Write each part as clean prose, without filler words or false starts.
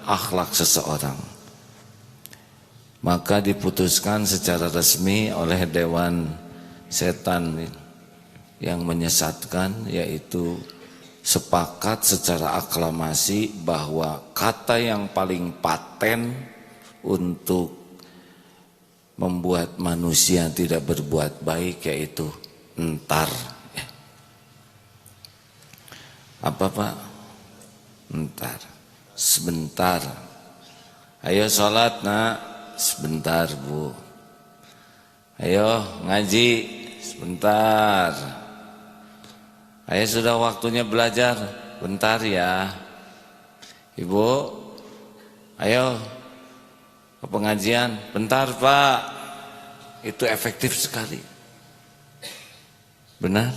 akhlak seseorang. Maka diputuskan secara resmi oleh Dewan Setan yang menyesatkan, yaitu sepakat secara aklamasi bahwa kata yang paling paten untuk membuat manusia tidak berbuat baik yaitu entar. Apa Pak? Entar. Sebentar. Ayo sholat nak. Sebentar Bu. Ayo ngaji. Sebentar. Ayo sudah waktunya belajar. Bentar ya. Ibu. Ayo ke pengajian. Bentar Pak. Itu efektif sekali. Benar?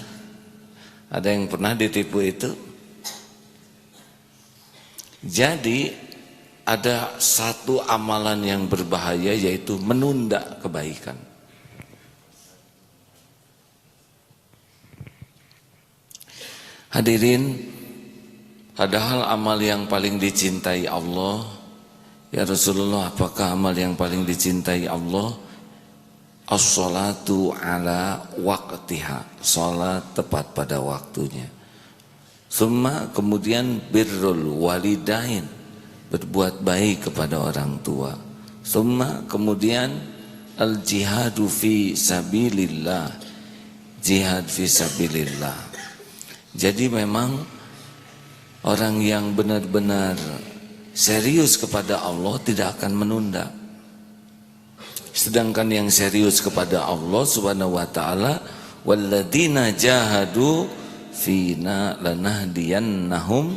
Ada yang pernah ditipu itu? Jadi ada satu amalan yang berbahaya, yaitu menunda kebaikan. Hadirin, padahal amal yang paling dicintai Allah, ya Rasulullah, apakah amal yang paling dicintai Allah? As-salatu ala waqtiha, salat tepat pada waktunya. Summa, kemudian birrul walidain, berbuat baik kepada orang tua. Summa, kemudian al-jihadu fi sabilillah, jihad fi sabilillah. Jadi memang orang yang benar-benar serius kepada Allah tidak akan menunda. Sedangkan yang serius kepada Allah Subhanahu wa taala, walladzina jahadu fina lanahdiyannahum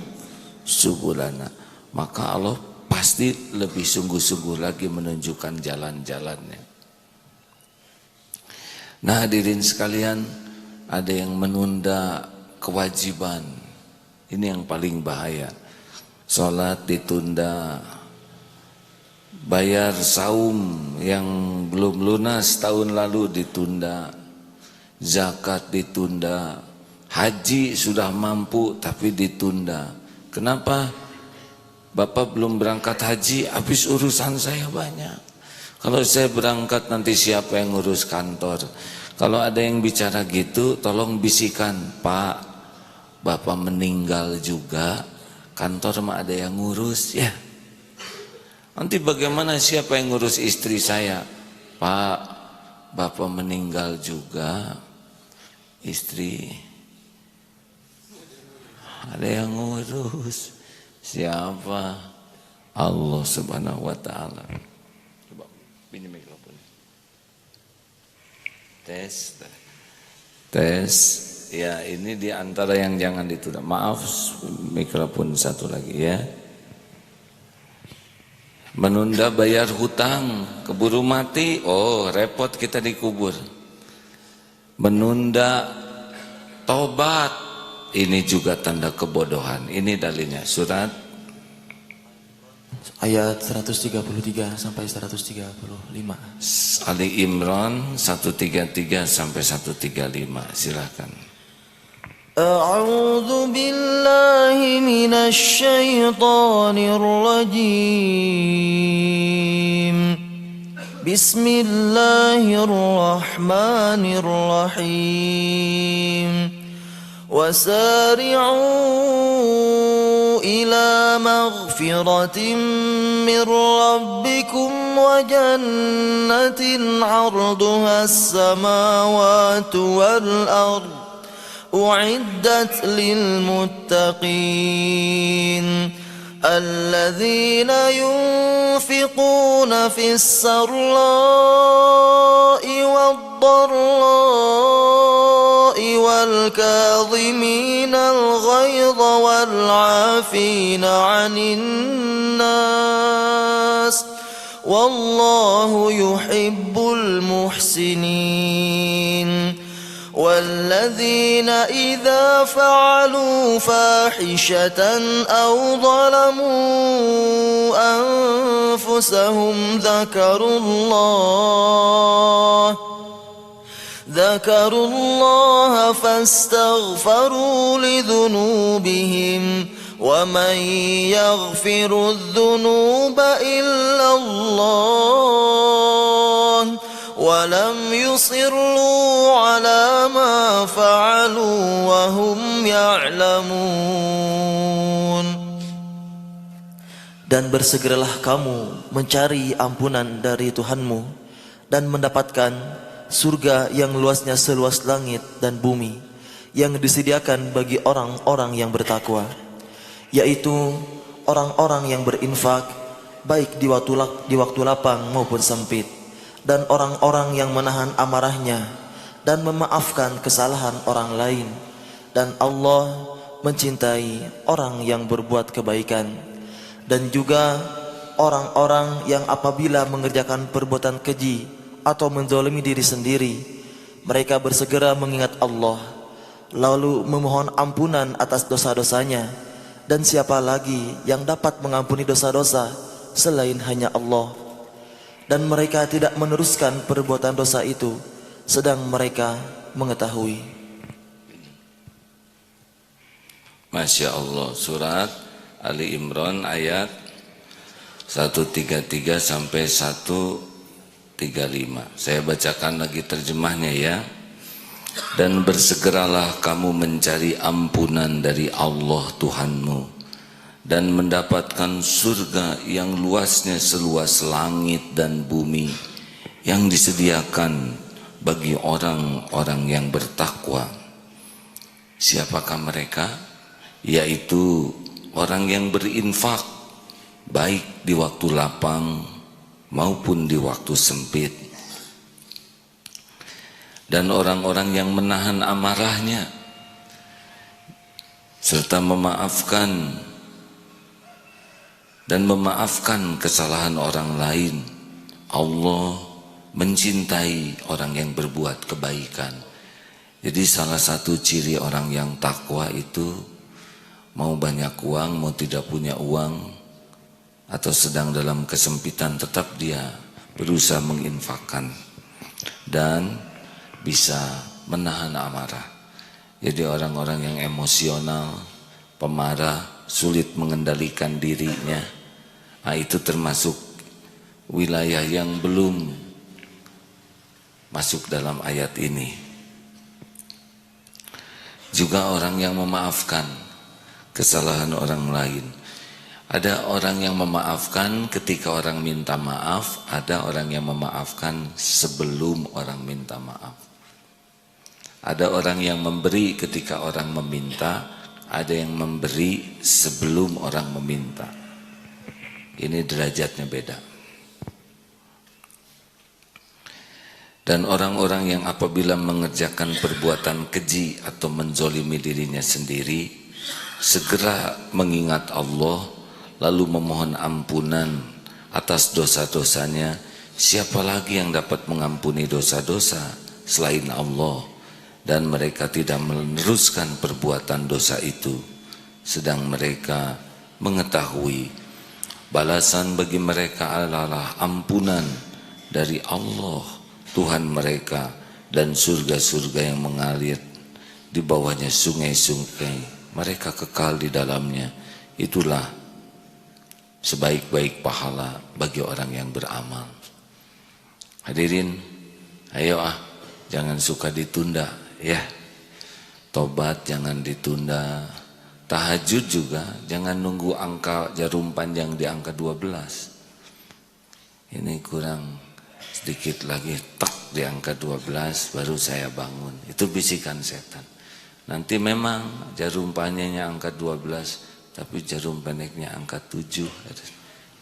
subulana, maka Allah pasti lebih sungguh-sungguh lagi menunjukkan jalan-jalannya. Nah hadirin sekalian, ada yang menunda kewajiban. Ini yang paling bahaya. Sholat ditunda, bayar saum yang belum lunas tahun lalu ditunda, zakat ditunda, haji sudah mampu tapi ditunda. Kenapa? Bapak belum berangkat haji, habis urusan saya banyak. Kalau saya berangkat nanti siapa yang ngurus kantor? Kalau ada yang bicara gitu, tolong bisikan, Pak, Bapak meninggal juga, kantor mah ada yang ngurus ya. Nanti bagaimana, siapa yang ngurus istri saya? Pak, Bapak meninggal juga, istri ada yang ngurus. Siapa? Allah Subhanahu wa taala. Coba pinjam mikrofon. Tes. Tes. Ya, ini di antara yang jangan ditunda. Maaf, mikrofon satu lagi ya. Menunda bayar hutang, keburu mati, oh repot kita dikubur. Menunda tobat, ini juga tanda kebodohan. Ini dalilnya, surat ayat 133 sampai 135. Ali Imran 133 sampai 135. Silakan. A'udzu billahi minasy syaithanir rajim. Bismillahirrahmanirrahim. Wasari'u ila maghfiratin min rabbikum wa jannatin 'arduha as-samawati wal ardh u'iddat lil muttaqin alladzina yunfiquna fis sarra'i wad dharra'i wal kadhimina al ghaidha wal 'afina 'anil nas wallahu yuhibbul muhsinin. والذين إذا فعلوا فاحشة أو ظلموا أنفسهم ذكروا الله فاستغفروا لذنوبهم ومن يغفر الذنوب إلا الله ولم يصروا على ما فعلوا وهم يعلمون. Dan bersegeralah kamu mencari ampunan dari Tuhanmu dan mendapatkan surga yang luasnya seluas langit dan bumi, yang disediakan bagi orang-orang yang bertakwa, yaitu orang-orang yang berinfak baik di waktu lapang maupun sempit, dan orang-orang yang menahan amarahnya dan memaafkan kesalahan orang lain. Dan Allah mencintai orang yang berbuat kebaikan. Dan juga orang-orang yang apabila mengerjakan perbuatan keji atau menzalimi diri sendiri, mereka bersegera mengingat Allah, lalu memohon ampunan atas dosa-dosanya. Dan siapa lagi yang dapat mengampuni dosa-dosa selain hanya Allah? Dan mereka tidak meneruskan perbuatan dosa itu, sedang mereka mengetahui. Masya Allah. Surat Ali Imran ayat 133 sampai 135. Saya bacakan lagi terjemahnya ya. Dan bersegeralah kamu mencari ampunan dari Allah Tuhanmu dan mendapatkan surga yang luasnya seluas langit dan bumi, yang disediakan bagi orang-orang yang bertakwa. Siapakah mereka? Yaitu orang yang berinfak baik di waktu lapang maupun di waktu sempit, dan orang-orang yang menahan amarahnya serta memaafkan kesalahan orang lain. Allah mencintai orang yang berbuat kebaikan. Jadi salah satu ciri orang yang takwa itu, mau banyak uang, mau tidak punya uang, atau sedang dalam kesempitan, tetap dia berusaha menginfakkan dan bisa menahan amarah. Jadi orang-orang yang emosional, pemarah, sulit mengendalikan dirinya, itu termasuk wilayah yang belum masuk dalam ayat ini. Juga orang yang memaafkan kesalahan orang lain. Ada orang yang memaafkan ketika orang minta maaf, ada orang yang memaafkan sebelum orang minta maaf. Ada orang yang memberi ketika orang meminta, ada yang memberi sebelum orang meminta. Ini derajatnya beda. Dan orang-orang yang apabila mengerjakan perbuatan keji atau menzolimi dirinya sendiri, segera mengingat Allah, lalu memohon ampunan atas dosa-dosanya. Siapa lagi yang dapat mengampuni dosa-dosa selain Allah? Dan mereka tidak meneruskan perbuatan dosa itu, sedang mereka mengetahui balasan bagi mereka adalah ampunan dari Allah Tuhan mereka, dan surga-surga yang mengalir di bawahnya sungai-sungai, mereka kekal di dalamnya. Itulah sebaik-baik pahala bagi orang yang beramal. Hadirin, ayo jangan suka ditunda ya. Tobat jangan ditunda. Tahajud juga jangan nunggu angka jarum panjang di angka 12. Ini kurang sedikit lagi, tak di angka 12 baru saya bangun. Itu bisikan setan. Nanti memang jarum panjangnya angka 12, tapi jarum pendeknya angka 7.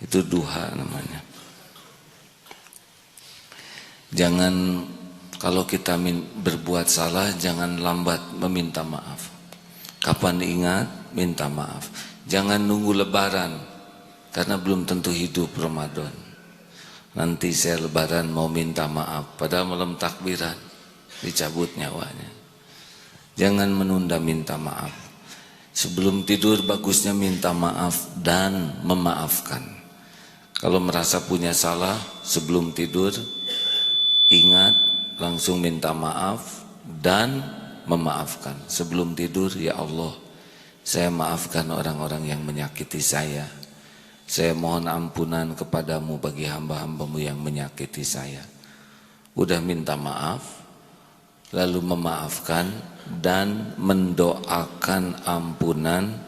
Itu duha namanya. Jangan, kalau kita berbuat salah, jangan lambat meminta maaf. Kapan ingat, minta maaf. Jangan nunggu lebaran, karena belum tentu hidup Ramadan. Nanti saya lebaran mau minta maaf, padahal malam takbiran dicabut nyawanya. Jangan menunda minta maaf. Sebelum tidur bagusnya minta maaf dan memaafkan. Kalau merasa punya salah, sebelum tidur ingat, langsung minta maaf dan memaafkan. Sebelum tidur, ya Allah, Saya maafkan orang-orang yang menyakiti saya. Saya mohon ampunan kepadamu bagi hamba-hambamu yang menyakiti saya. Udah minta maaf, lalu memaafkan dan mendoakan ampunan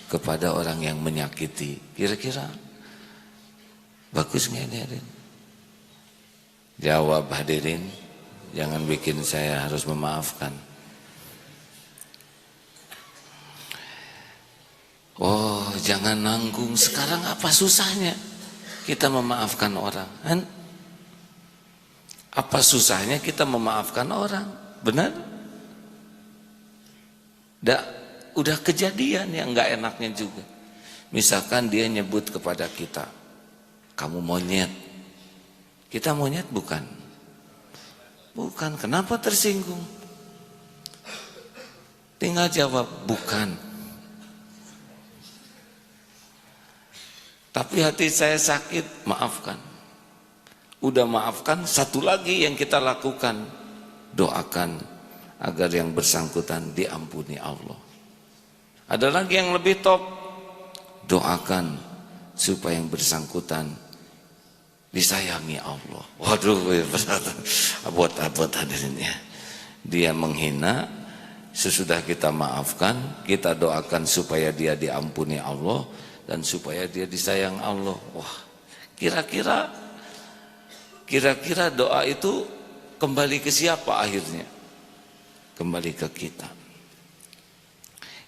kepada orang yang menyakiti. Kira-kira bagus nggak ini hadirin? Jawab hadirin, jangan bikin saya harus memaafkan. Oh, jangan nanggung. Sekarang apa susahnya kita memaafkan orang? Kan? Apa susahnya kita memaafkan orang? Benar? Udah kejadian yang nggak enaknya juga. Misalkan dia nyebut kepada kita, kamu monyet. Kita monyet bukan? Bukan. Kenapa tersinggung? Tinggal jawab, bukan. Tapi hati saya sakit, maafkan. Udah maafkan, satu lagi yang kita lakukan, doakan agar yang bersangkutan diampuni Allah. Ada lagi yang lebih top, doakan supaya yang bersangkutan disayangi Allah. Waduh, abot-abot hadirinnya. Dia menghina, sesudah kita maafkan, kita doakan supaya dia diampuni Allah dan supaya dia disayang Allah. Wah, kira-kira doa itu kembali ke siapa akhirnya? Kembali ke kita.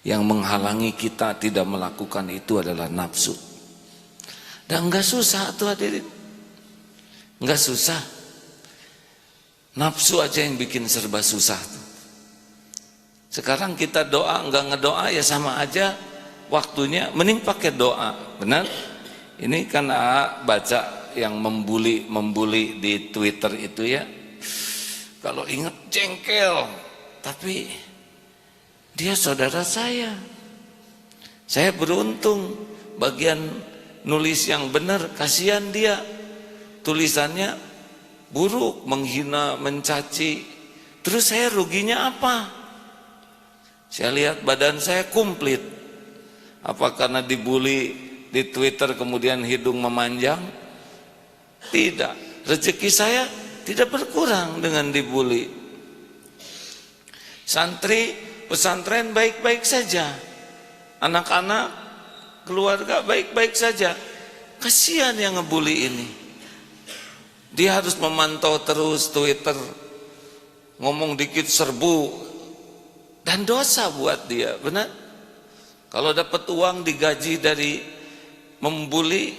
Yang menghalangi kita tidak melakukan itu adalah nafsu. Dan enggak susah tuh hadirin. Enggak susah. Nafsu aja yang bikin serba susah tuh. Sekarang kita doa enggak ngedoa ya sama aja. Waktunya mending pakai doa, benar? Ini kan baca yang membuli di Twitter itu ya. Kalau ingat jengkel, tapi dia saudara saya. Saya beruntung bagian nulis yang benar, kasihan dia. Tulisannya buruk, menghina, mencaci. Terus saya ruginya apa? Saya lihat badan saya komplit. Apa karena dibully di Twitter kemudian hidung memanjang? Tidak. Rezeki saya tidak berkurang dengan dibully. Santri pesantren baik-baik saja. Anak-anak keluarga baik-baik saja. Kasihan yang ngebully ini. Dia harus memantau terus Twitter. Ngomong dikit serbu. Dan dosa buat dia, benar? Kalau dapat uang digaji dari membuli,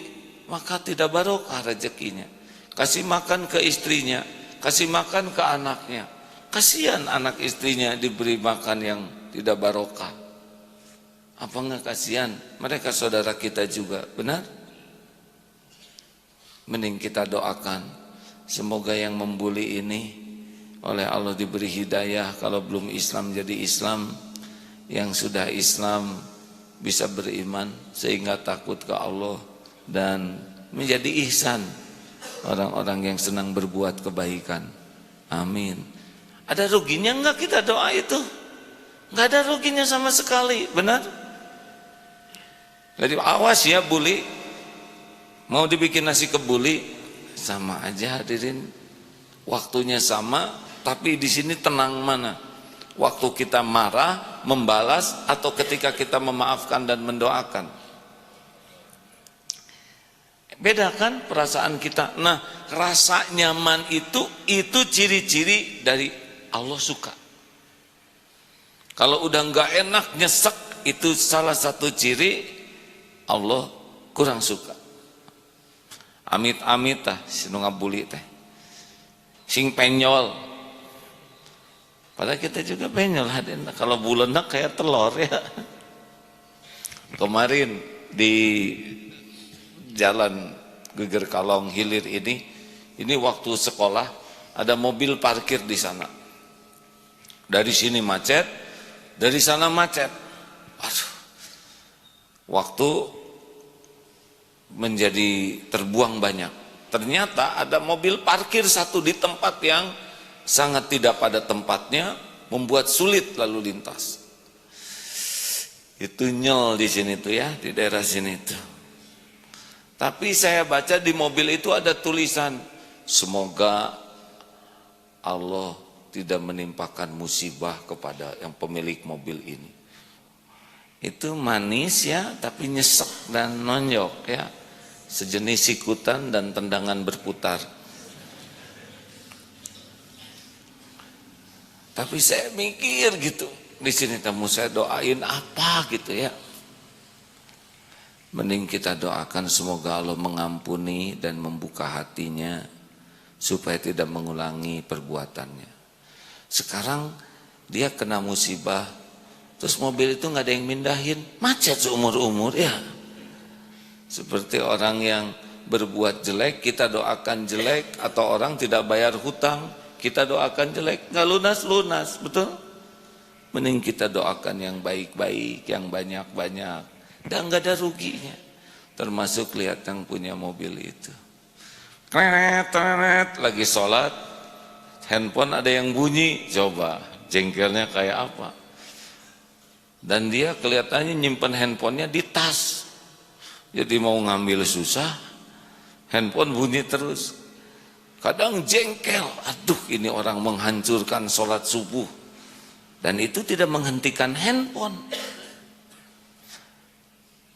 maka tidak barokah rezekinya. Kasih makan ke istrinya, kasih makan ke anaknya. Kasihan anak istrinya diberi makan yang tidak barokah. Apa enggak kasihan? Mereka saudara kita juga, benar? Mending kita doakan, semoga yang membuli ini oleh Allah diberi hidayah. Kalau belum Islam jadi Islam, yang sudah Islam bisa beriman sehingga takut ke Allah dan menjadi ihsan, orang-orang yang senang berbuat kebaikan. Amin. Ada ruginya enggak kita doa itu? Enggak ada ruginya sama sekali, benar? Jadi awas ya bully. Mau dibikin nasi kebuli sama aja hadirin. Waktunya sama, tapi di sini tenang mana? Waktu kita marah, membalas, atau ketika kita memaafkan dan mendoakan. Beda kan perasaan kita. Nah, rasa nyaman itu ciri-ciri dari Allah suka. Kalau udah enggak enak, nyesek, itu salah satu ciri Allah kurang suka. Amit-amit tah, sinu ngabuli teh. Sing penyol. Padahal kita juga penyol hadirin. Kalau bulenak kayak telur ya. Kemarin di Jalan Geger Kalong Hilir ini waktu sekolah ada mobil parkir di sana. Dari sini macet, dari sana macet. Aduh. Waktu menjadi terbuang banyak. Ternyata ada mobil parkir satu di tempat yang sangat tidak pada tempatnya, membuat sulit lalu lintas. Itu nyel di sini tuh ya, di daerah sini tuh. Tapi saya baca di mobil itu ada tulisan, semoga Allah tidak menimpakan musibah kepada yang pemilik mobil ini. Itu manis ya, tapi nyesek dan nonjok ya. Sejenis ikutan dan tendangan berputar. Tapi saya mikir gitu, di sini tamu saya doain apa gitu ya. Mending kita doakan semoga Allah mengampuni dan membuka hatinya supaya tidak mengulangi perbuatannya. Sekarang dia kena musibah, terus mobil itu nggak ada yang mindahin, macet seumur-umur ya. Seperti orang yang berbuat jelek, kita doakan jelek, atau orang tidak bayar hutang, kita doakan jelek, nggak lunas-lunas, betul? Mending kita doakan yang baik-baik, yang banyak-banyak, dan nggak ada ruginya. Termasuk lihat yang punya mobil itu. Kret, lagi sholat, handphone ada yang bunyi, coba jengkelnya kayak apa? Dan dia kelihatannya nyimpen handphonenya di tas. Jadi mau ngambil susah, handphone bunyi terus. Kadang jengkel, aduh ini orang menghancurkan sholat subuh. Dan itu tidak menghentikan handphone.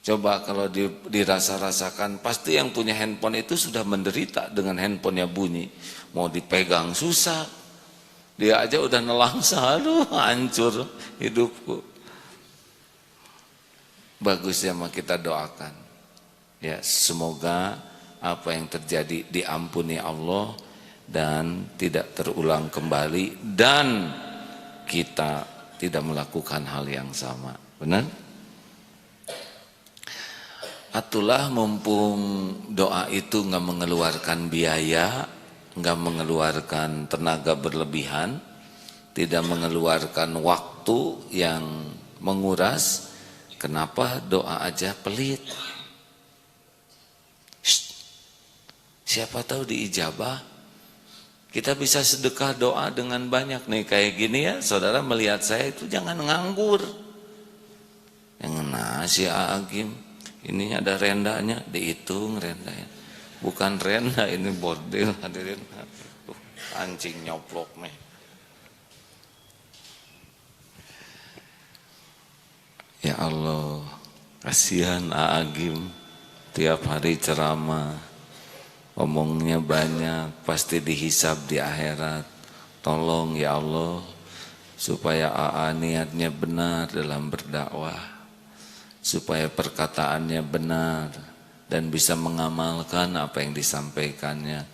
Coba kalau dirasa-rasakan, pasti yang punya handphone itu sudah menderita dengan handphonenya bunyi. Mau dipegang susah, dia aja udah nelangsa, aduh hancur hidupku. Bagus ya mah kita doakan. Ya, semoga apa yang terjadi diampuni Allah dan tidak terulang kembali, dan kita tidak melakukan hal yang sama. Benar? Atulah mumpung doa itu nggak mengeluarkan biaya, nggak mengeluarkan tenaga berlebihan, tidak mengeluarkan waktu yang menguras, kenapa doa aja pelit? Siapa tahu diijabah. Kita bisa sedekah doa dengan banyak nih kayak gini ya. Saudara melihat saya itu jangan nganggur. Yang nasi Agim, ini ada rendanya, dihitung rendanya. Bukan renda, ini bordil hadirin. Anjing nyoplok nih. Ya Allah, kasihan Agim, tiap hari ceramah. Omongnya banyak, pasti dihisab di akhirat. Tolong ya Allah, supaya AA niatnya benar dalam berdakwah, supaya perkataannya benar dan bisa mengamalkan apa yang disampaikannya.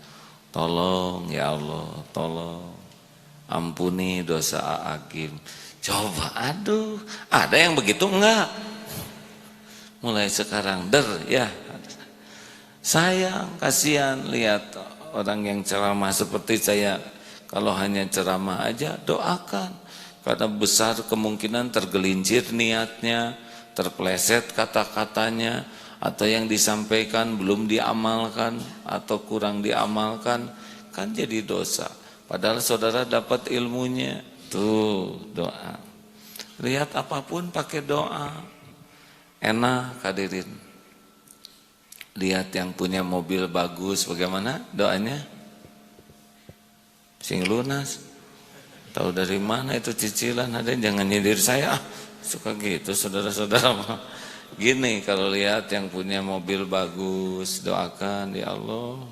Tolong ya Allah, tolong ampuni dosa AA Agim. Coba, aduh, ada yang begitu enggak? Mulai sekarang ya. Sayang, kasihan lihat orang yang ceramah seperti saya. Kalau hanya ceramah aja, doakan. Karena besar kemungkinan tergelincir niatnya, terpleset kata-katanya, atau yang disampaikan belum diamalkan, atau kurang diamalkan, kan jadi dosa. Padahal saudara dapat ilmunya. Tuh, doa. Lihat apapun pakai doa. Enak hadirin. Lihat yang punya mobil bagus, bagaimana doanya? Sing lunas. Tahu dari mana itu cicilan? Ada jangan nyindir saya. Suka gitu saudara-saudara. Gini kalau lihat yang punya mobil bagus, doakan ya Allah.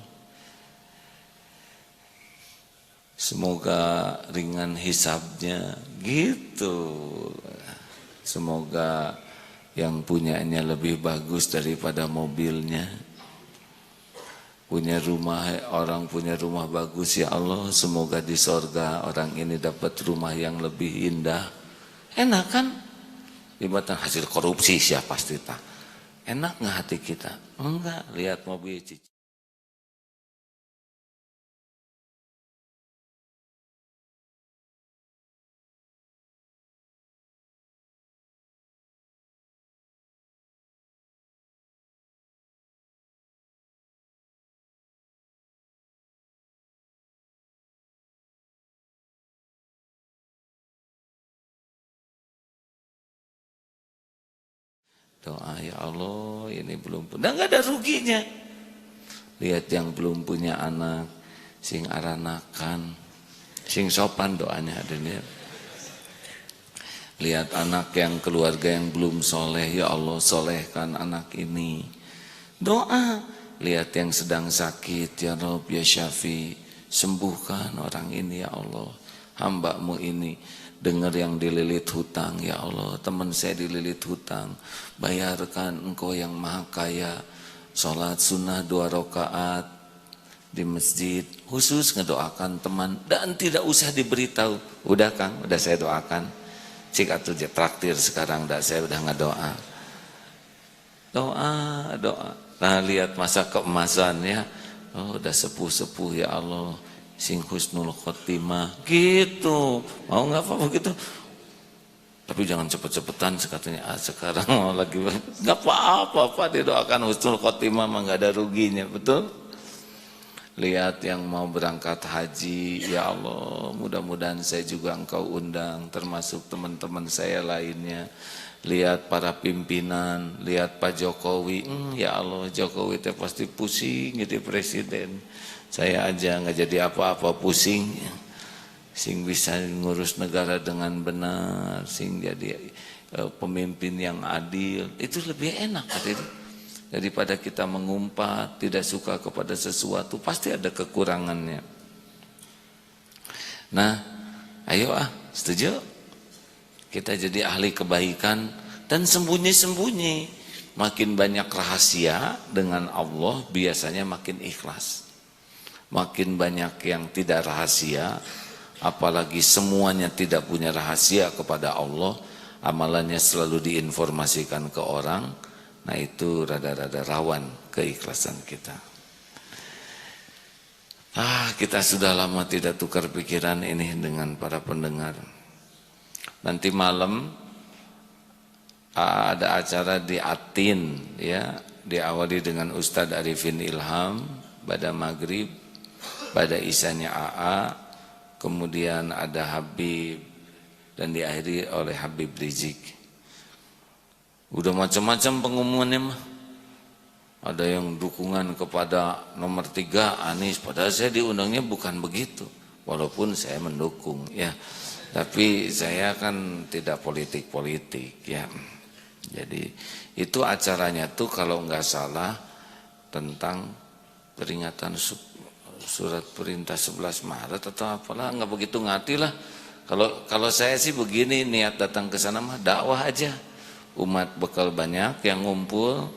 Semoga ringan hisabnya gitu. Semoga yang punyanya lebih bagus daripada mobilnya. Punya rumah, orang punya rumah bagus ya Allah, semoga di sorga orang ini dapat rumah yang lebih indah. Enak kan? Dibatan hasil korupsi siapa pasti tak. Enak nggak hati kita? Enggak, lihat mobil cici. Doa, ya Allah ini belum punya, nggak ada ruginya. Lihat yang belum punya anak, sing aranakan, sing sopan doanya adanya. Lihat anak yang keluarga yang belum soleh, ya Allah solehkan anak ini. Doa. Lihat yang sedang sakit, ya Rabb ya Syafi, sembuhkan orang ini ya Allah. Hamba-Mu ini dengar yang dililit hutang, ya Allah teman saya dililit hutang, bayarkan Engkau yang maha kaya. Sholat sunnah 2 rakaat di masjid, khusus ngedoakan teman dan tidak usah diberitahu. Udah Kang, udah saya doakan. Cik atuh traktir sekarang dah saya udah ngedoa. Doa. Nah lihat masa keemasan ya. Oh udah sepuh-sepuh ya Allah. Sing husnul khotimah gitu. Mau nggak apa gitu? Tapi jangan cepet-cepetan katanya. Sekarang lagi nggak apa-apa didoakan husnul khotimah mah nggak ada ruginya, betul? Lihat yang mau berangkat haji, ya Allah mudah-mudahan saya juga Engkau undang, termasuk teman-teman saya lainnya. Lihat para pimpinan, lihat Pak Jokowi, ya Allah Jokowi teh pasti pusing jadi presiden. Saya aja nggak jadi apa-apa pusing, sing bisa ngurus negara dengan benar, sing jadi pemimpin yang adil, itu lebih enak hadirin. Daripada kita mengumpat, tidak suka kepada sesuatu, pasti ada kekurangannya. Nah, ayo setuju? Kita jadi ahli kebaikan dan sembunyi-sembunyi. Makin banyak rahasia dengan Allah, biasanya makin ikhlas. Makin banyak yang tidak rahasia, apalagi semuanya tidak punya rahasia kepada Allah, amalannya selalu diinformasikan ke orang. Nah itu rada-rada rawan keikhlasan kita. Kita sudah lama tidak tukar pikiran ini dengan para pendengar. Nanti malam ada acara di Atin ya, diawali dengan Ustadz Arifin Ilham pada maghrib, pada isanya AA, kemudian ada Habib dan diakhiri oleh Habib Rizik. Udah macam-macam pengumumannya mah. Ada yang dukungan kepada nomor 3 Anies, padahal saya diundangnya bukan begitu. Walaupun saya mendukung ya. Tapi saya kan tidak politik-politik ya. Jadi itu acaranya tuh kalau nggak salah tentang peringatan surat perintah 11 Maret atau apalah, nggak begitu ngerti lah. Kalau saya sih begini, niat datang ke sana mah dakwah aja. Umat bekal banyak yang ngumpul,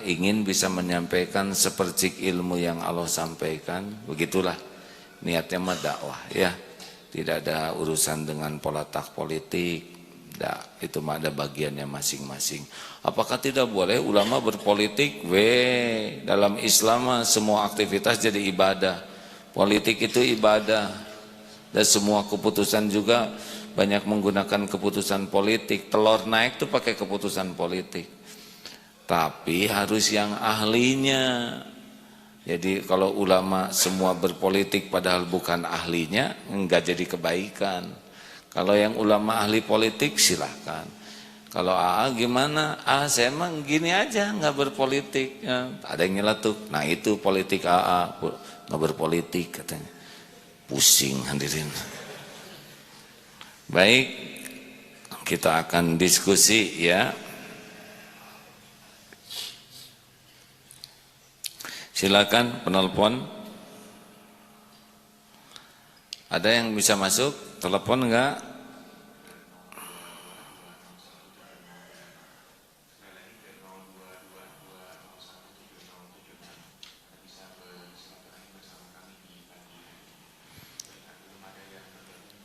ingin bisa menyampaikan sepercik ilmu yang Allah sampaikan, begitulah niatnya mah dakwah ya. Tidak ada urusan dengan polatak politik, itu mah ada bagiannya masing-masing. Apakah tidak boleh ulama berpolitik? Dalam Islam semua aktivitas jadi ibadah. Politik itu ibadah. Dan semua keputusan juga banyak menggunakan keputusan politik. Telur naik tuh pakai keputusan politik. Tapi harus yang ahlinya. Jadi kalau ulama semua berpolitik padahal bukan ahlinya, enggak jadi kebaikan. Kalau yang ulama ahli politik silahkan. Kalau AA gimana? Saya emang gini aja, nggak berpolitik. Ya, ada yang nyeletuk. Nah itu politik AA, nggak berpolitik katanya. Pusing hadirin. Baik, kita akan diskusi ya. Silakan penelpon. Ada yang bisa masuk? Telepon enggak?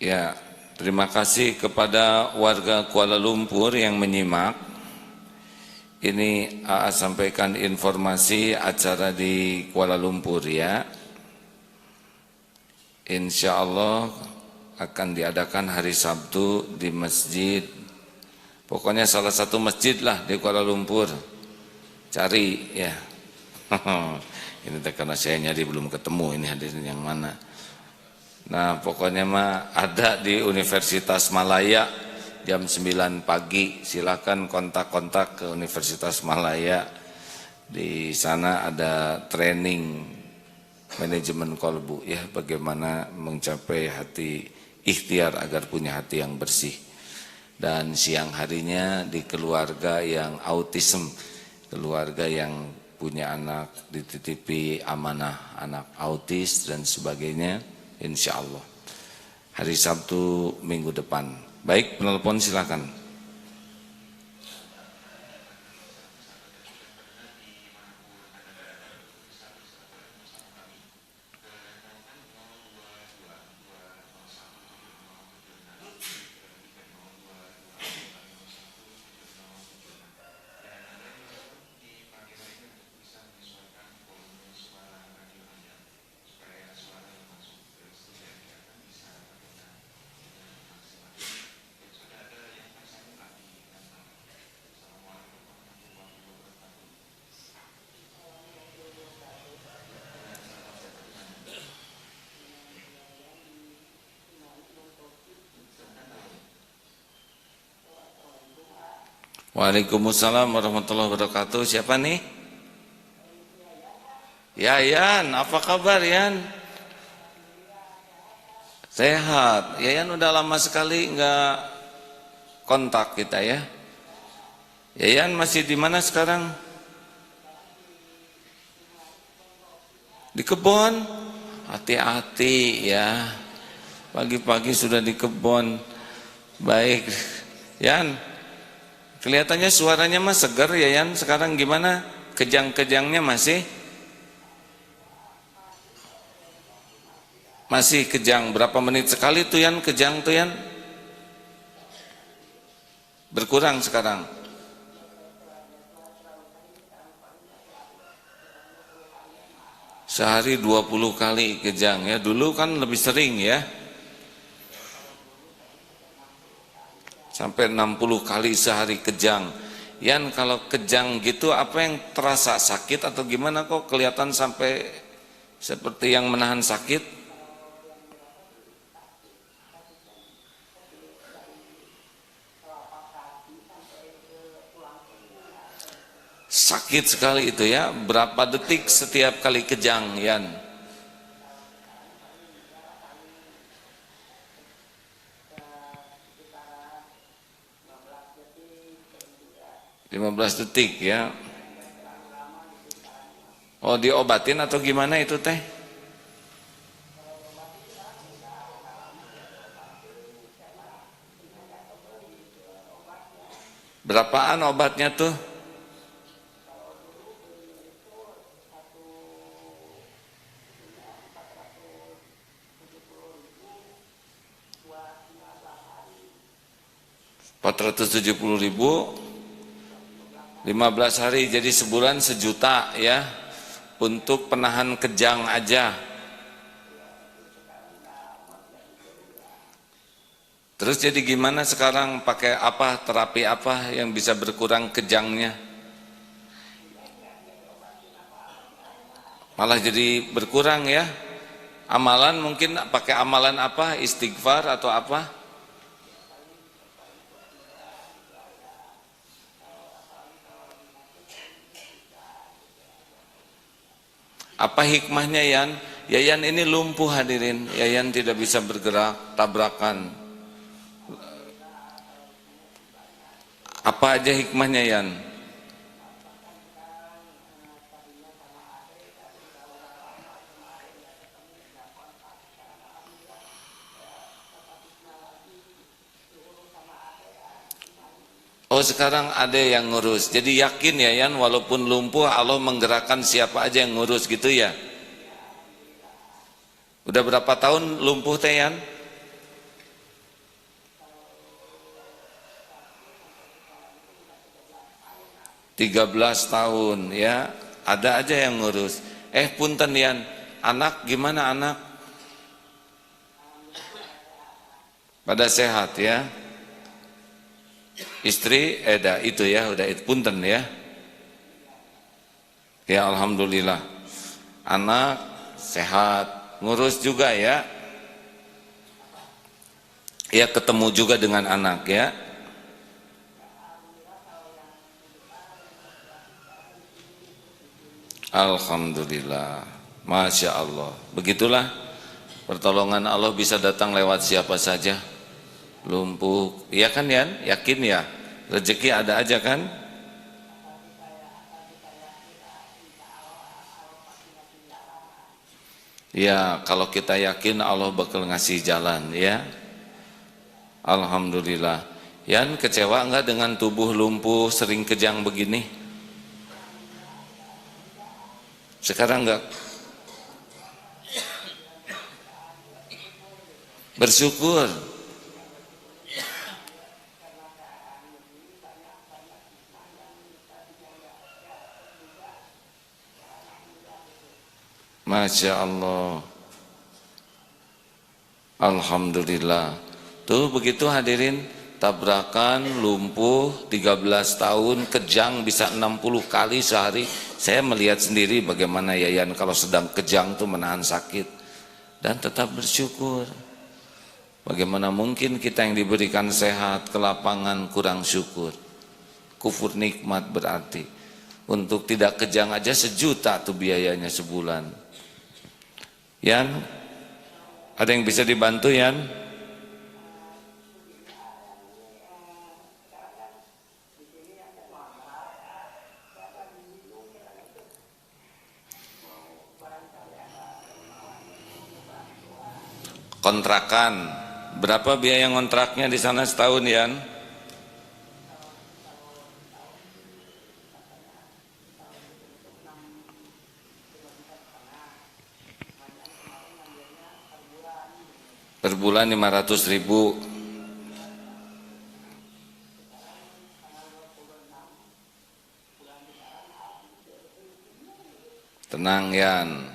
Ya, terima kasih kepada warga Kuala Lumpur yang menyimak. Ini AA sampaikan informasi acara di Kuala Lumpur ya. Insya Allah akan diadakan hari Sabtu di masjid. Pokoknya salah satu masjid lah di Kuala Lumpur. Cari ya. Ini karena saya nyari belum ketemu ini hadirin yang mana. Nah pokoknya mah ada di Universitas Malaya jam 9 pagi. Silakan kontak-kontak ke Universitas Malaya. Di sana ada training manajemen kolbu ya, bagaimana mencapai hati ikhtiar agar punya hati yang bersih. Dan siang harinya di keluarga yang autism, keluarga yang punya anak dititipi amanah anak autis dan sebagainya, insya Allah hari Sabtu minggu depan. Baik, penelpon silakan. Waalaikumsalam warahmatullahi wabarakatuh. Siapa nih? Yayan, apa kabar Yan? Sehat. Yayan udah lama sekali nggak kontak kita ya. Yayan masih di mana sekarang? Di kebun. Hati-hati ya. Pagi-pagi sudah di kebun. Baik. Yan, kelihatannya suaranya mah segar ya Yan. Sekarang gimana? Kejang-kejangnya masih kejang. Berapa menit sekali tuh Yan kejang tuh Yan? Berkurang sekarang. Sehari 20 kali kejang ya. Dulu kan lebih sering ya. Sampai 60 kali sehari kejang. Yan, kalau kejang gitu apa yang terasa, sakit atau gimana kok kelihatan sampai seperti yang menahan sakit? Sakit sekali itu ya. Berapa detik setiap kali kejang Yan? 15 detik ya. Oh, diobatin atau gimana itu teh? Berapaan obatnya tuh? Rp470.000 15 hari, jadi sebulan 1 juta ya untuk penahan kejang aja. Terus jadi gimana sekarang, pakai apa, terapi apa yang bisa berkurang kejangnya? Malah jadi berkurang ya. Amalan mungkin pakai amalan apa, istighfar atau apa? Apa hikmahnya Yan? Yayan ini lumpuh hadirin. Yayan tidak bisa bergerak, tabrakan. Apa aja hikmahnya Yan? Oh, sekarang ada yang ngurus. Jadi yakin ya Yan, walaupun lumpuh Allah menggerakkan siapa aja yang ngurus gitu ya. Udah berapa tahun lumpuh teh Yan? Tiga 13 tahun ya. Ada aja yang ngurus. Punten Yan, anak gimana anak? Pada sehat ya. Istri itu ya, udah itu punten ya. Ya alhamdulillah. Anak sehat, ngurus juga ya. Ya ketemu juga dengan anak ya. Alhamdulillah, Masya Allah. Begitulah pertolongan Allah bisa datang lewat siapa saja. Lumpuh, iya kan Yan? Yakin ya? Rezeki ada aja kan? Ya, kalau kita yakin Allah bakal ngasih jalan ya. Alhamdulillah. Yan, kecewa enggak dengan tubuh lumpuh sering kejang begini? Sekarang enggak? Bersyukur. Masya Allah. Alhamdulillah. Tuh begitu hadirin, tabrakan, lumpuh 13 tahun, kejang bisa 60 kali sehari. Saya melihat sendiri bagaimana Yayan kalau sedang kejang tuh menahan sakit dan tetap bersyukur. Bagaimana mungkin kita yang diberikan sehat, kelapangan kurang syukur? Kufur nikmat berarti. Untuk tidak kejang aja 1 juta tuh biayanya sebulan. Yan, ada yang bisa dibantu Yan? Kontrakan, berapa biaya ngontraknya di sana setahun Yan? Per bulan 500.000. Tenang Yan,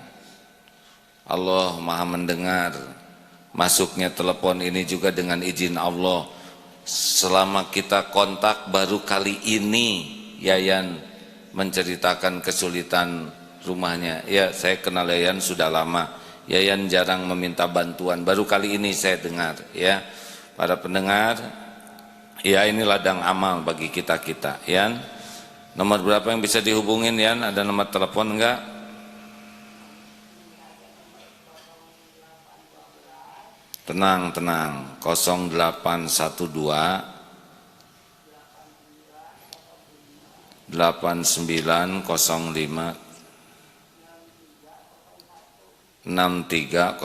Allah Maha mendengar. Masuknya telepon ini juga dengan izin Allah. Selama kita kontak baru kali ini Yayan menceritakan kesulitan rumahnya. Ya, saya kenal Yayan sudah lama. Yayan jarang meminta bantuan, baru kali ini saya dengar ya. Para pendengar, ya ini ladang amal bagi kita-kita Yan. Nomor berapa yang bisa dihubungin Yan? Ada nomor telepon enggak? Tenang, tenang. 0812 8905 6301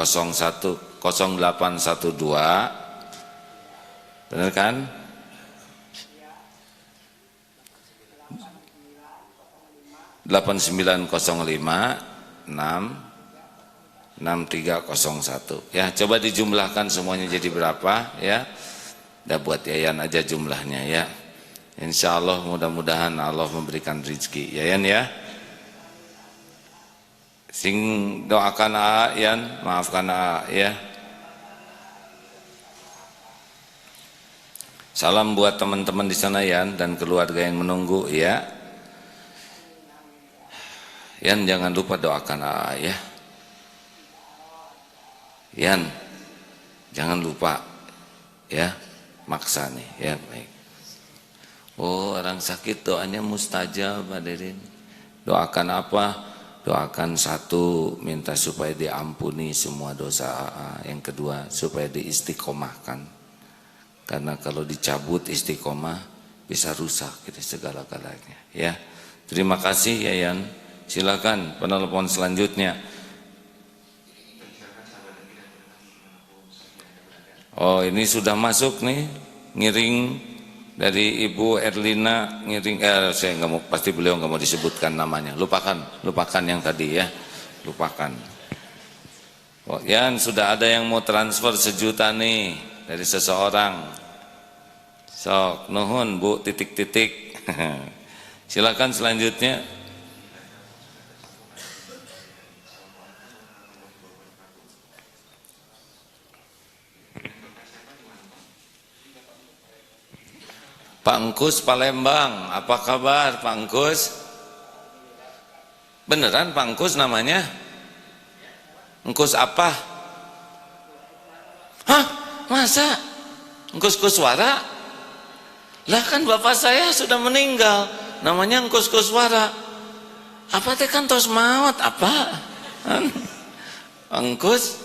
0812. Benar kan? Delapan 6301 ya, coba dijumlahkan semuanya jadi berapa ya. Udah buat Yayan aja jumlahnya ya. Insya Allah mudah-mudahan Allah memberikan rezeki Yayan ya. Sing doakan Yan, maafkan ya. Salam buat teman-teman di sana Yan dan keluarga yang menunggu ya. Yan jangan lupa doakan ya. Yan, jangan lupa ya, maksa nih ya, baik. Oh, orang sakit doanya mustajab hadirin. Doakan apa? Doakan satu, minta supaya diampuni semua dosa. Yang kedua, supaya diistiqomahkan. Karena kalau dicabut istiqomah bisa rusak gitu segala-galanya ya. Terima kasih Yayan. Silakan penelpon selanjutnya. Oh, ini sudah masuk nih, ngiring dari Ibu Erlina, ngiring. Saya nggak mau, pasti beliau nggak mau disebutkan namanya. Lupakan yang tadi ya, lupakan. Oh, Yan, sudah ada yang mau transfer 1 juta nih dari seseorang. Sok, nuhun Bu, titik-titik. Silakan selanjutnya. Pak Engkus Palembang, apa kabar Pak Engkus? Beneran Pak Engkus namanya? Engkus apa? Hah? Masa? Engkus Kuswara? Lah kan bapak saya sudah meninggal, namanya Engkus Kuswara. Apa teh kan tos maot apa? Engkus,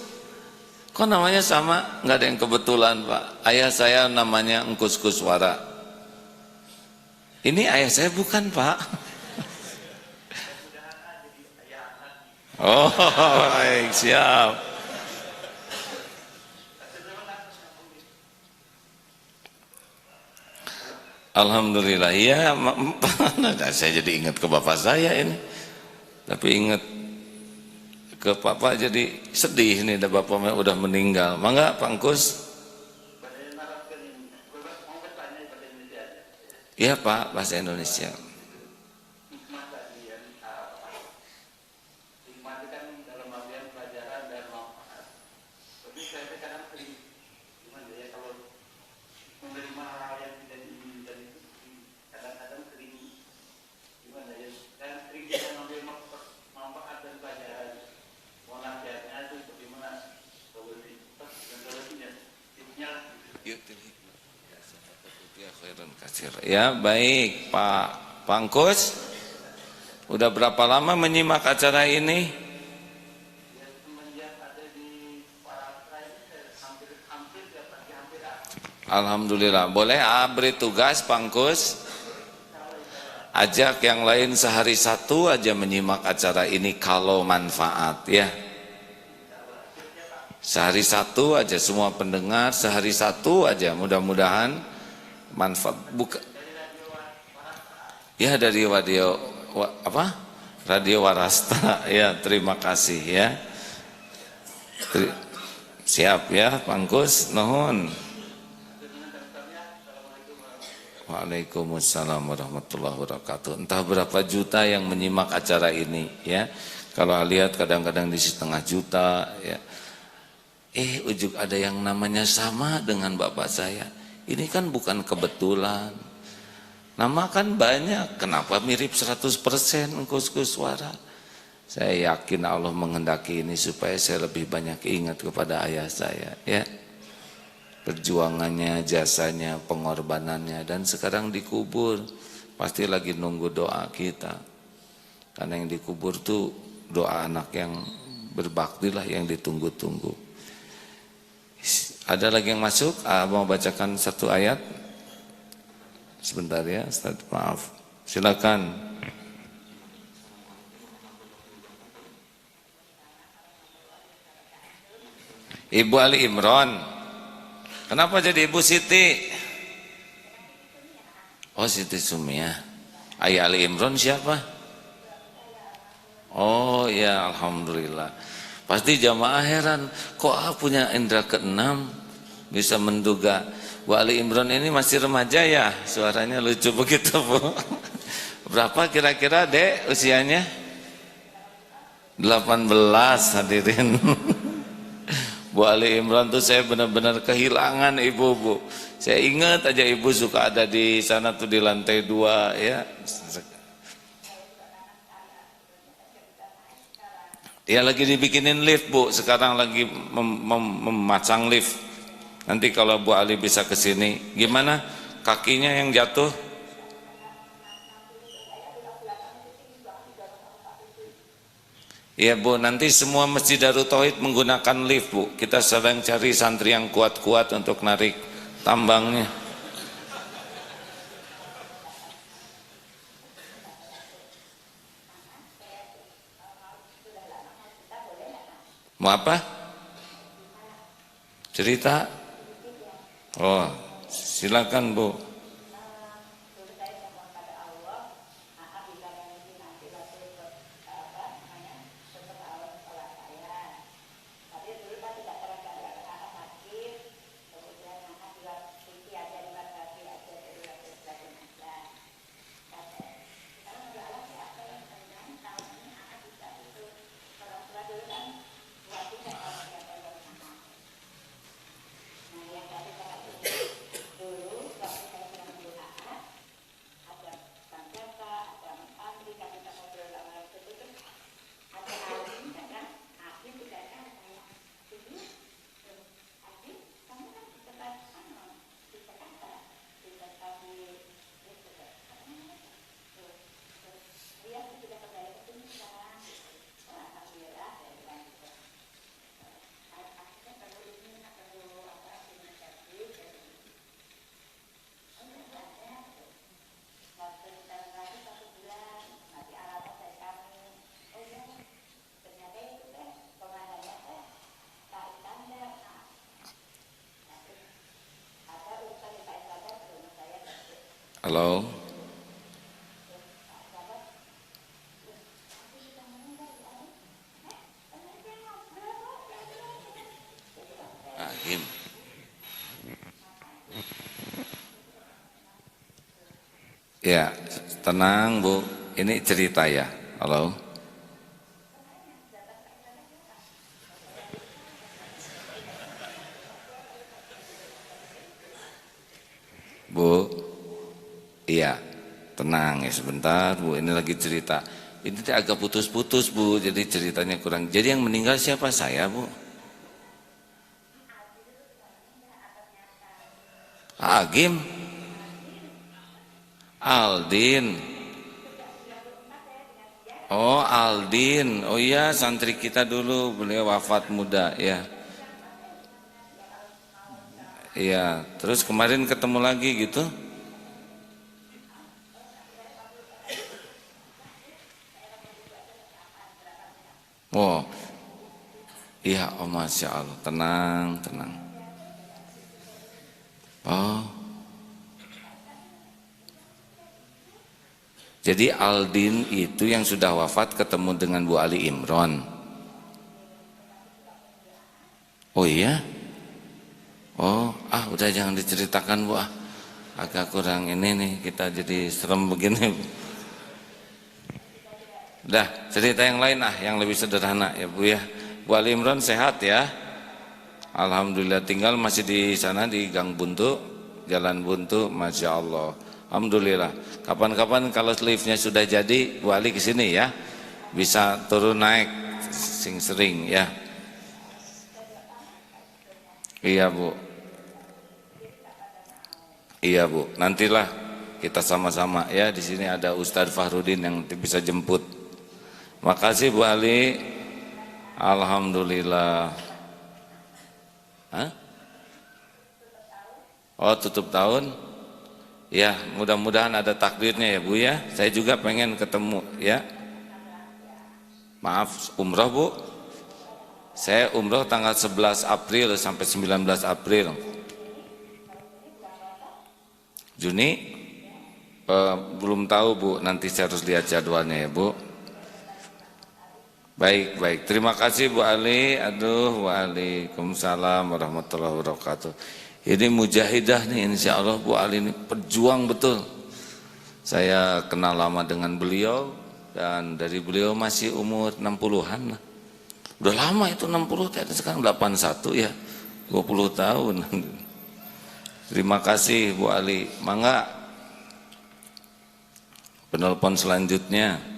kok namanya sama? Nggak ada yang kebetulan Pak. Ayah saya namanya Engkus Kuswara. Ini ayah saya bukan Pak. Oh baik, siap. Alhamdulillah, ya. Saya jadi ingat ke bapak saya ini. Tapi ingat ke papa jadi sedih nih, ada bapaknya udah meninggal. Mangga Pak Engkus. Iya Pak, bahasa Indonesia. Ya baik Pak Pangkus, udah berapa lama menyimak acara ini? Alhamdulillah. Boleh beri tugas Pangkus, ajak yang lain sehari satu aja menyimak acara ini kalau manfaat ya. Sehari satu aja, semua pendengar sehari satu aja, mudah-mudahan manfaat. Ya dari radio Radio Warasta ya, terima kasih ya. Siap ya Pangkus, nuhun. Waalaikumsalam warahmatullahi wabarakatuh. Entah berapa juta yang menyimak acara ini ya. Kalau lihat kadang-kadang di 1,5 juta ya. Ujuk ada yang namanya sama dengan bapak saya. Ini kan bukan kebetulan. Nama kan banyak, kenapa mirip 100% Engkus Kuswara? Saya yakin Allah menghendaki ini supaya saya lebih banyak ingat kepada ayah saya ya. Perjuangannya, jasanya, pengorbanannya, dan sekarang dikubur. Pasti lagi nunggu doa kita. Karena yang dikubur tuh doa anak yang berbakti lah yang ditunggu-tunggu. Ada lagi yang masuk? Mau bacakan satu ayat? Sebentar ya, Ustaz, maaf. Silakan. Ibu Ali Imron. Kenapa jadi Ibu Siti? Oh, Siti Sumiah. Ayah Ali Imron siapa? Oh ya, alhamdulillah. Pasti jamaah heran, kok punya indera keenam bisa menduga. Bu Ali Imron ini masih remaja ya, suaranya lucu begitu Bu. Berapa kira-kira Dek usianya? 18 hadirin. Bu Ali Imron tuh saya benar-benar kehilangan Ibu Bu. Saya ingat aja Ibu suka ada di sana tuh di lantai 2 ya. Ya lagi dibikinin lift Bu, sekarang lagi memasang lift. Nanti kalau Bu Ali bisa ke sini, gimana kakinya yang jatuh? Ya Bu, nanti semua Masjid Darut Tauhid menggunakan lift Bu. Kita sedang cari santri yang kuat-kuat untuk narik tambangnya. Mau apa? Cerita? Oh, silakan Bu. Halo. Agim. Ya, tenang Bu. Ini cerita ya. Halo. Bu. Iya. Tenang ya sebentar Bu. Ini lagi cerita. Ini agak putus-putus Bu. Jadi ceritanya kurang. Jadi yang meninggal siapa? Saya Bu. Agim. Aldin. Oh Aldin. Oh iya santri kita dulu. Beliau wafat muda ya. Iya. Terus kemarin ketemu lagi gitu. Oh. Iya oh Masya Allah. Tenang tenang. Oh. Jadi Aldin itu yang sudah wafat ketemu dengan Bu Ali Imron. Oh iya? Oh, udah jangan diceritakan Bu. Agak kurang ini nih, kita jadi serem begini. Udah, cerita yang lain yang lebih sederhana ya Bu ya. Bu Ali Imron sehat ya? Alhamdulillah, tinggal masih di sana di Gang Buntu, Jalan Buntu, Masya Allah. Alhamdulillah. Kapan-kapan kalau liftnya sudah jadi, Bu Ali ke sini ya. Bisa turun naik sering ya. Iya Bu. Iya Bu. Nantilah kita sama-sama ya. Di sini ada Ustadz Fahrudin yang bisa jemput. Makasih Bu Ali. Alhamdulillah. Hah? Oh tutup tahun. Ya mudah-mudahan ada takdirnya ya Bu ya. Saya juga pengen ketemu ya. Maaf umroh Bu. Saya umroh tanggal 11 April sampai 19 April. Juni? Belum tahu Bu. Nanti saya harus lihat jadwalnya ya Bu. Baik. Terima kasih Bu Ali. Aduh waalaikumsalam warahmatullahi wabarakatuh. Ini mujahidah nih insya Allah Bu Ali ini pejuang betul. Saya kenal lama dengan beliau dan dari beliau masih umur 60-an lah. Udah lama itu 60, sekarang 81 ya, 20 tahun. Terima kasih Bu Ali. Mangga penelpon selanjutnya.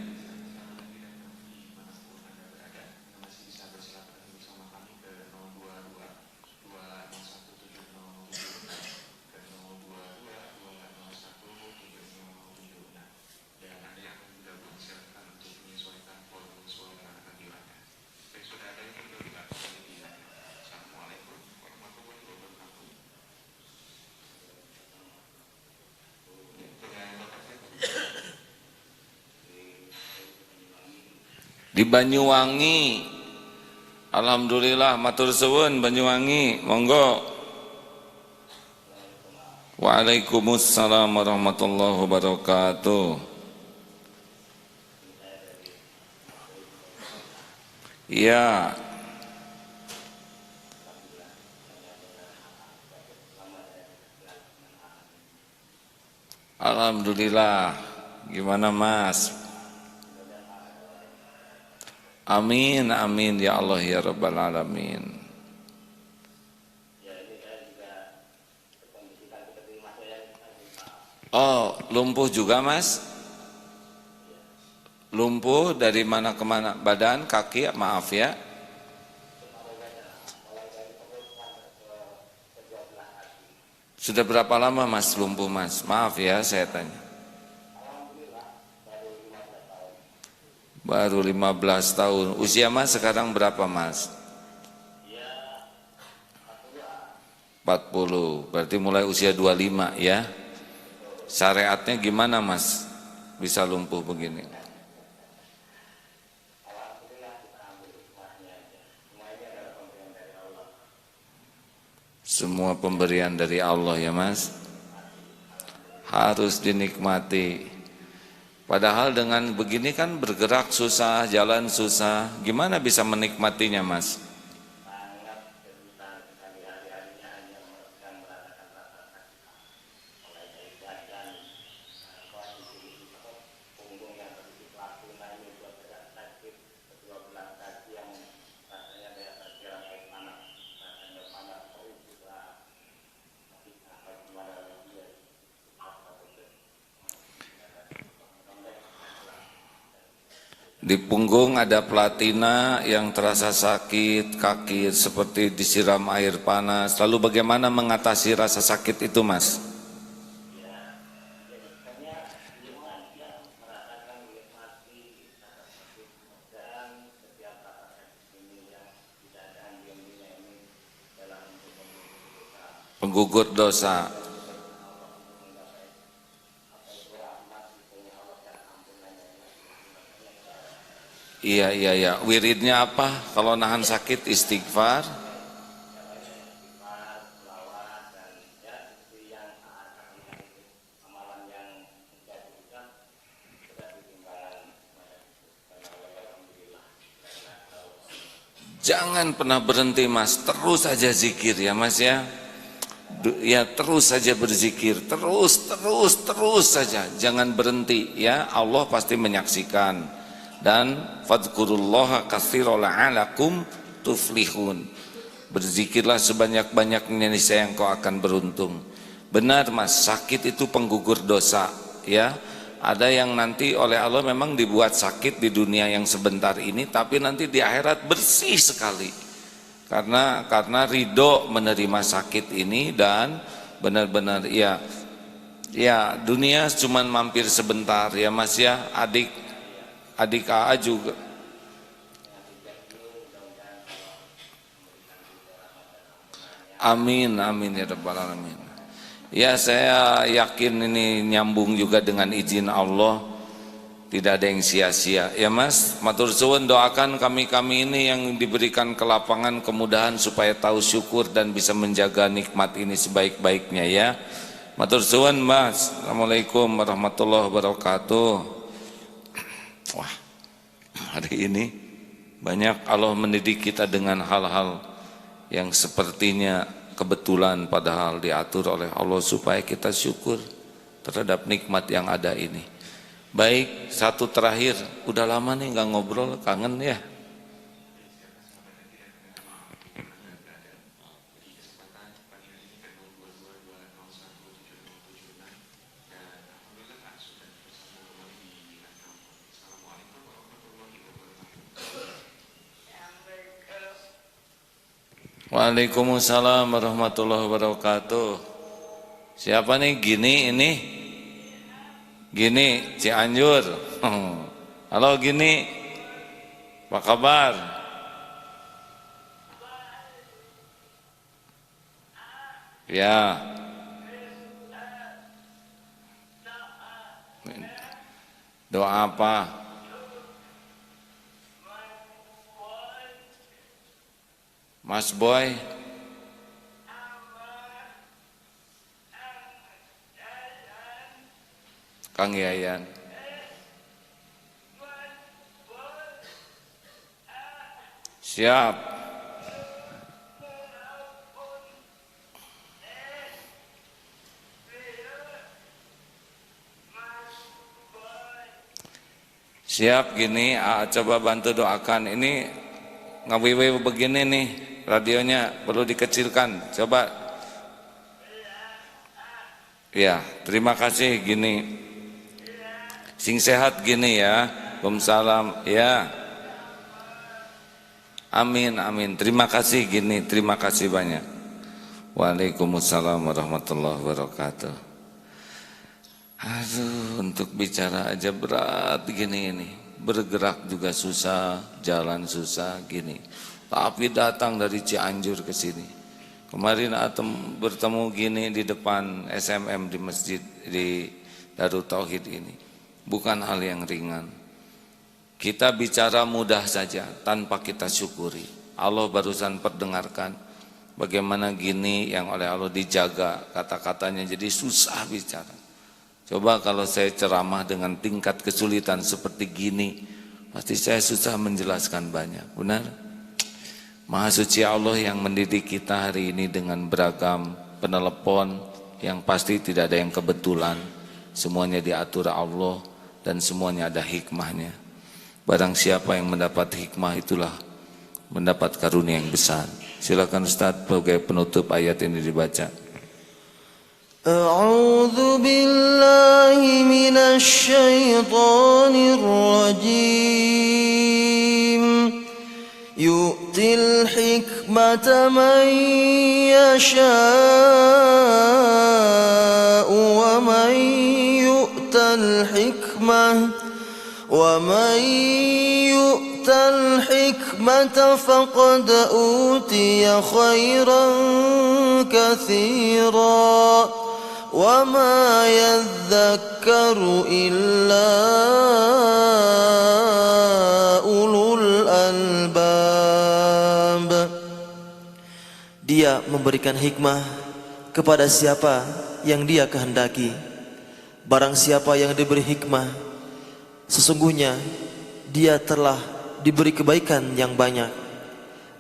Di Banyuwangi, alhamdulillah matur suwun Banyuwangi, monggo. Waalaikumsalam warahmatullahi wabarakatuh. Iya. Alhamdulillah. Gimana Mas? Amin, amin ya Allah ya Rabbal Alamin. Oh, lumpuh juga Mas? Lumpuh dari mana ke mana? Badan, kaki, maaf ya. Sudah berapa lama Mas lumpuh Mas? Maaf ya saya tanya. Baru 15 tahun. Usia Mas sekarang berapa Mas? 40. Berarti mulai usia 25 ya. Syariatnya gimana Mas? Bisa lumpuh begini. Semua pemberian dari Allah ya Mas. harus dinikmati. Padahal dengan begini kan bergerak susah, jalan susah, gimana bisa menikmatinya Mas? Di punggung ada platina yang terasa sakit, kaki seperti disiram air panas. Lalu bagaimana mengatasi rasa sakit itu Mas? Penggugur dosa. Iya. Wiridnya apa? Kalau nahan sakit istighfar. Jangan pernah berhenti Mas, terus saja zikir ya Mas ya. Ya terus saja berzikir, terus saja, jangan berhenti ya. Allah pasti menyaksikan. Dan fadhkurullaha katsiran la'alakum tuflihun. Berzikirlah sebanyak-banyaknya niscaya engkau akan beruntung. Benar Mas, sakit itu penggugur dosa ya. Ada yang nanti oleh Allah memang dibuat sakit di dunia yang sebentar ini, tapi nanti di akhirat bersih sekali. Karena ridho menerima sakit ini dan benar-benar ya dunia cuman mampir sebentar ya Mas ya. Adik AA juga. Amin ya rabbal alamin. Ya saya yakin ini nyambung juga dengan izin Allah, tidak ada yang sia-sia ya Mas. Matur suwun, doakan kami ini yang diberikan kelapangan kemudahan supaya tahu syukur dan bisa menjaga nikmat ini sebaik-baiknya ya. Matur suwun Mas. Assalamualaikum warahmatullahi wabarakatuh. Wah, hari ini banyak Allah mendidik kita dengan hal-hal yang sepertinya kebetulan padahal diatur oleh Allah supaya kita syukur terhadap nikmat yang ada ini. Baik, satu terakhir, udah lama nih nggak ngobrol, kangen ya. Waalaikumsalam warahmatullahi wabarakatuh. Siapa nih Gini Gini Cianjur. Halo Gini, apa kabar? Ya. Doa apa? Mas Boy, Kang Yayan, siap. Siap Gini, coba bantu doakan. Ini ngawiwi begini nih. Radionya perlu dikecilkan, coba. Ya, terima kasih Gini. Sing sehat Gini ya. Waalaikumsalam ya. Amin. Terima kasih Gini, terima kasih banyak. Waalaikumsalam warahmatullahi wabarakatuh. Aduh, untuk bicara aja berat gini ini. Bergerak juga susah, jalan susah gini. Tapi datang dari Cianjur ke sini. Kemarin bertemu Gini di depan SMM di masjid di Darut Tauhid ini. Bukan hal yang ringan. Kita bicara mudah saja tanpa kita syukuri. Allah barusan perdengarkan bagaimana Gini yang oleh Allah dijaga kata-katanya jadi susah bicara. Coba kalau saya ceramah dengan tingkat kesulitan seperti gini, pasti saya susah menjelaskan banyak. Benar? Maha suci Allah yang mendidik kita hari ini dengan beragam penelepon yang pasti tidak ada yang kebetulan. Semuanya diatur Allah dan semuanya ada hikmahnya. Barang siapa yang mendapat hikmah itulah mendapat karunia yang besar. Silakan Ustaz sebagai penutup ayat ini dibaca. أعوذ بالله من الشيطان الرجيم يؤتي الحكمة من يشاء ومن يؤت الحكمة فقد أوتي خيرا كثيرا وما يذكر إلا أولو الألباب. Dia memberikan hikmah kepada siapa yang dia kehendaki. Barang siapa yang diberi hikmah, sesungguhnya dia telah diberi kebaikan yang banyak,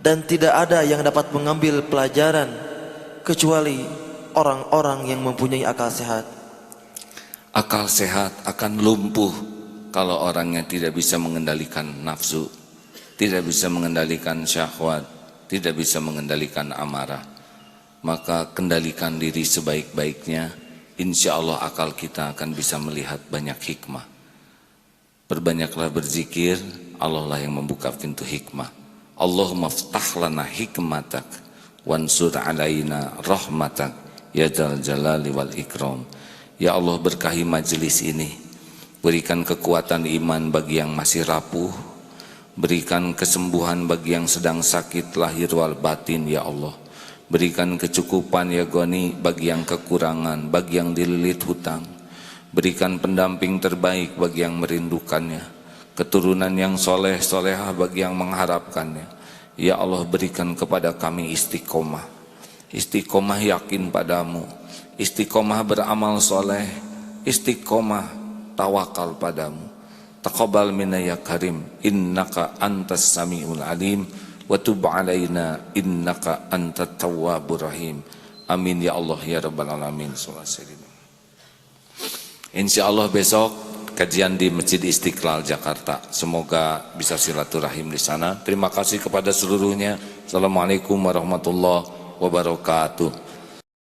dan tidak ada yang dapat mengambil pelajaran kecuali orang-orang yang mempunyai akal sehat. Akal sehat akan lumpuh kalau orangnya tidak bisa mengendalikan nafsu, tidak bisa mengendalikan syahwat, tidak bisa mengendalikan amarah. Maka kendalikan diri sebaik-baiknya, insya Allah akal kita akan bisa melihat banyak hikmah. Perbanyaklah berzikir, Allah lah yang membuka pintu hikmah. Allahumma ftah lana hikmatak wansur alaina rahmatak ya Dzal Jalali wal Ikram. Ya Allah, berkahi majelis ini, berikan kekuatan iman bagi yang masih rapuh, berikan kesembuhan bagi yang sedang sakit lahir wal batin ya Allah, berikan kecukupan ya Ghani bagi yang kekurangan, bagi yang dililit hutang, berikan pendamping terbaik bagi yang merindukannya, keturunan yang soleh solehah bagi yang mengharapkannya. Ya Allah, berikan kepada kami istiqomah, istiqomah yakin padamu, istiqomah beramal soleh, istiqomah tawakal padamu. Taqabbal minna ya karim, innaka antas sami'ul alim, wa tub alaina innaka antat tawwabur rahim. Amin ya Allah ya rabbal alamin. Insyaallah besok kajian di Masjid Istiqlal Jakarta. Semoga bisa silaturahim di sana. Terima kasih kepada seluruhnya. Assalamualaikum warahmatullahi wabarakatuh.